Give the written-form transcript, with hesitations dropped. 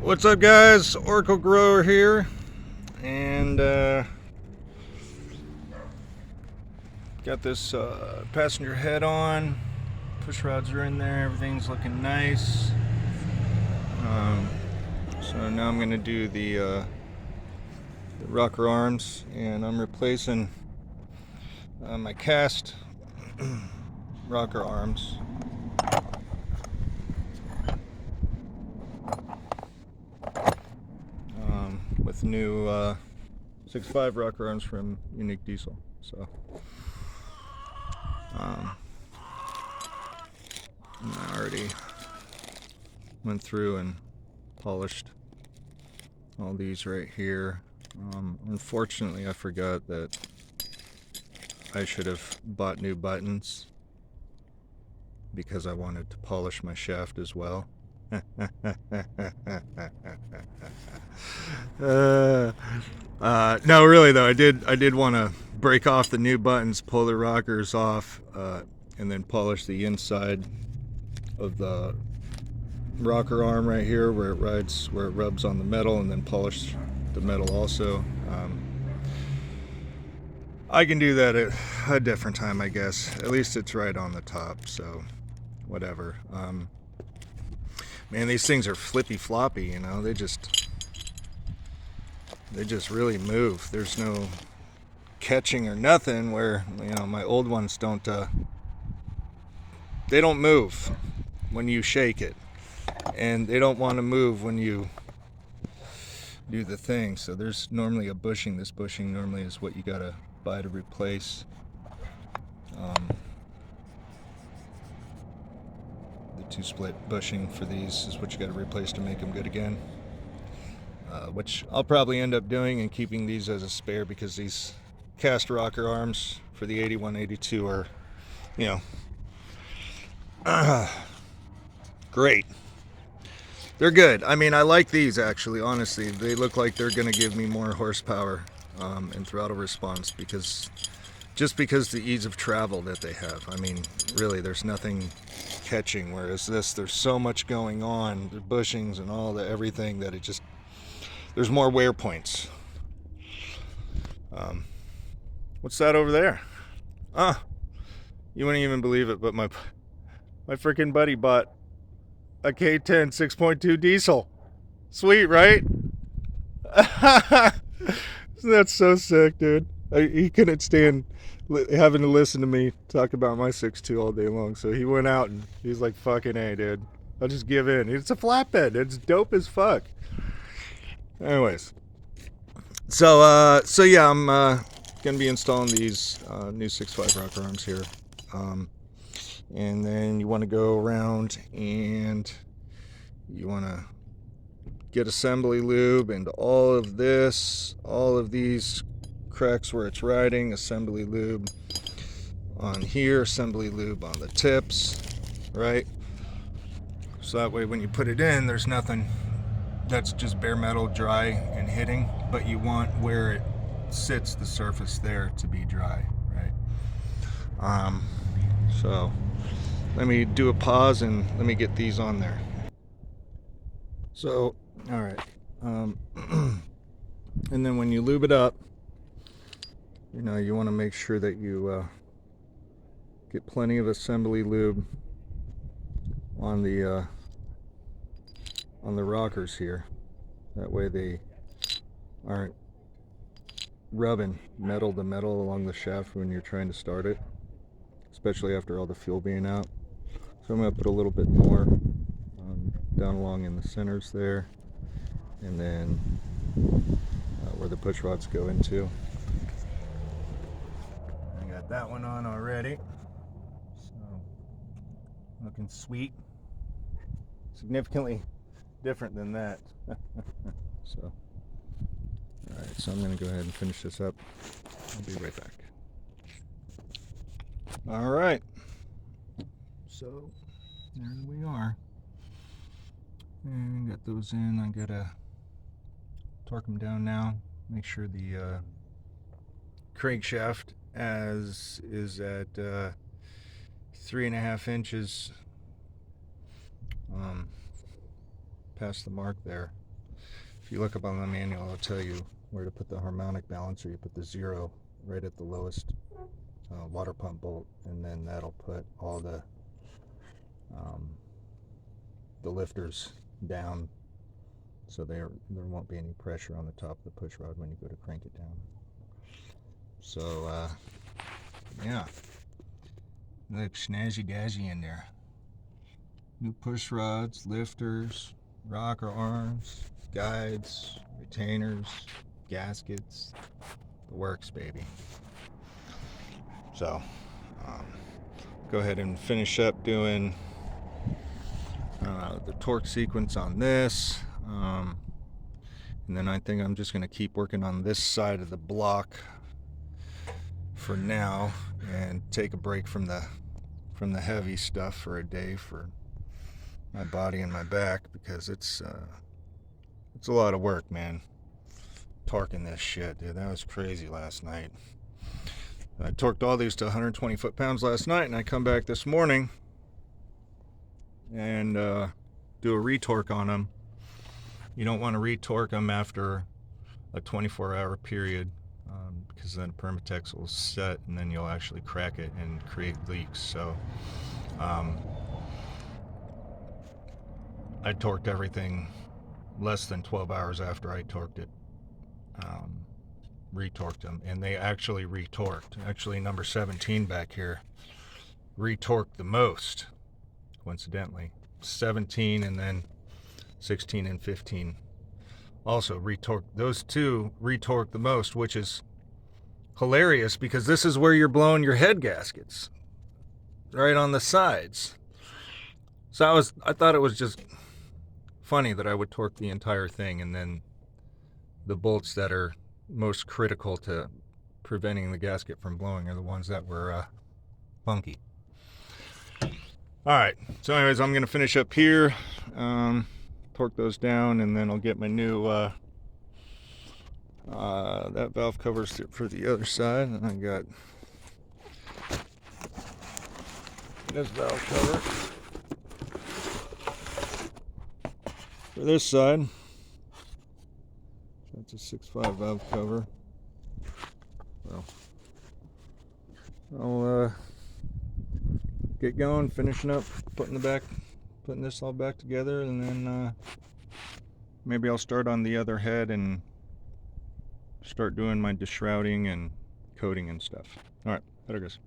What's up, guys? Oracle Grower here, and got this passenger head on. Push rods are in there. Everything's looking nice. So now I'm going to do the rocker arms, and I'm replacing my cast rocker arms. With new 6.5 rocker arms from Unique Diesel. So I already went through and polished all these right here. Unfortunately, I forgot that I should have bought new buttons because I wanted to polish my shaft as well. No, really though, I did want to break off the new buttons, pull the rockers off, and then polish the inside of the rocker arm right here where it rubs on the metal, and then polish the metal also. I can do that at a different time, I guess. At least it's right on the top, so whatever. Man, these things are flippy floppy, you know. They just really move. There's no catching or nothing where, you know, my old ones don't they don't move when you shake it, and they don't want to move when you do the thing. So there's normally a bushing. This bushing normally is what you gotta buy to replace. The 2-split bushing for these is what you gotta replace to make them good again. Which I'll probably end up doing and keeping these as a spare, because these cast rocker arms for the 8182 are, you know, great. They're good. I mean, I like these actually, honestly. They look like they're going to give me more horsepower and throttle response, because the ease of travel that they have. I mean, really, there's nothing catching, whereas this, there's so much going on, the bushings and all the everything, that it just, there's more wear points. What's that over there? You wouldn't even believe it, but my freaking buddy bought a K10 6.2 diesel. Sweet, right? That's so sick, dude. He couldn't stand having to listen to me talk about my 6.2 all day long, so he went out and he's like, fucking A, dude. I'll just give in. It's a flatbed. It's dope as fuck. Anyways. So yeah, I'm gonna be installing these new 6.5 rocker arms here. And then you want to go around and you want to get assembly lube into all of this, all of these cracks where it's riding, assembly lube on here, assembly lube on the tips, right? So that way when you put it in, there's nothing that's just bare metal, dry and hitting, but you want where it sits, the surface there, to be dry, right? So let me do a pause and let me get these on there. So, all right. And then when you lube it up, you know, you want to make sure that you get plenty of assembly lube on the rockers here. That way they aren't rubbing metal to metal along the shaft when you're trying to start it, especially after all the fuel being out. So I'm going to put a little bit more down along in the centers there, and then where the push rods go into. I got that one on already, so looking sweet. Significantly different than that. So, alright, so I'm going to go ahead and finish this up. I'll be right back. Alright, so there we are. And got those in. I gotta torque them down now. Make sure the crankshaft is at 3.5 inches past the mark there. If you look up on the manual, it'll tell you where to put the harmonic balancer. You put the 0 right at the lowest water pump bolt, and then that'll put all the lifters down, so there won't be any pressure on the top of the push rod when you go to crank it down. So yeah, look, snazzy dazzy in there. New push rods, lifters, rocker arms, guides, retainers, gaskets, the works, baby. So go ahead and finish up doing the torque sequence on this, and then I think I'm just going to keep working on this side of the block for now and take a break from the heavy stuff for a day for my body and my back, because it's a lot of work, man. Torquing this shit, dude, that was crazy last night. I torqued all these to 120 foot-pounds last night, and I come back this morning and do a retorque on them. You don't want to retorque them after a 24-hour period, because then Permatex will set and then you'll actually crack it and create leaks. So I torqued everything less than 12 hours after I torqued it. Retorqued them, and they actually retorqued. Actually, number 17 back here retorqued the most, coincidentally. 17 and then 16 and 15 also retorqued. Those two retorqued the most, which is hilarious because this is where you're blowing your head gaskets, right on the sides. So I thought it was just funny that I would torque the entire thing, and then the bolts that are most critical to preventing the gasket from blowing are the ones that were funky. Alright, so anyways, I'm going to finish up here, torque those down, and then I'll get my new that valve covers for the other side, and I got this valve cover for this side. That's a 6.5 valve cover. So I'll get going, finishing up, putting this all back together, and then maybe I'll start on the other head and start doing my deshrouding and coating and stuff. All right, there it goes.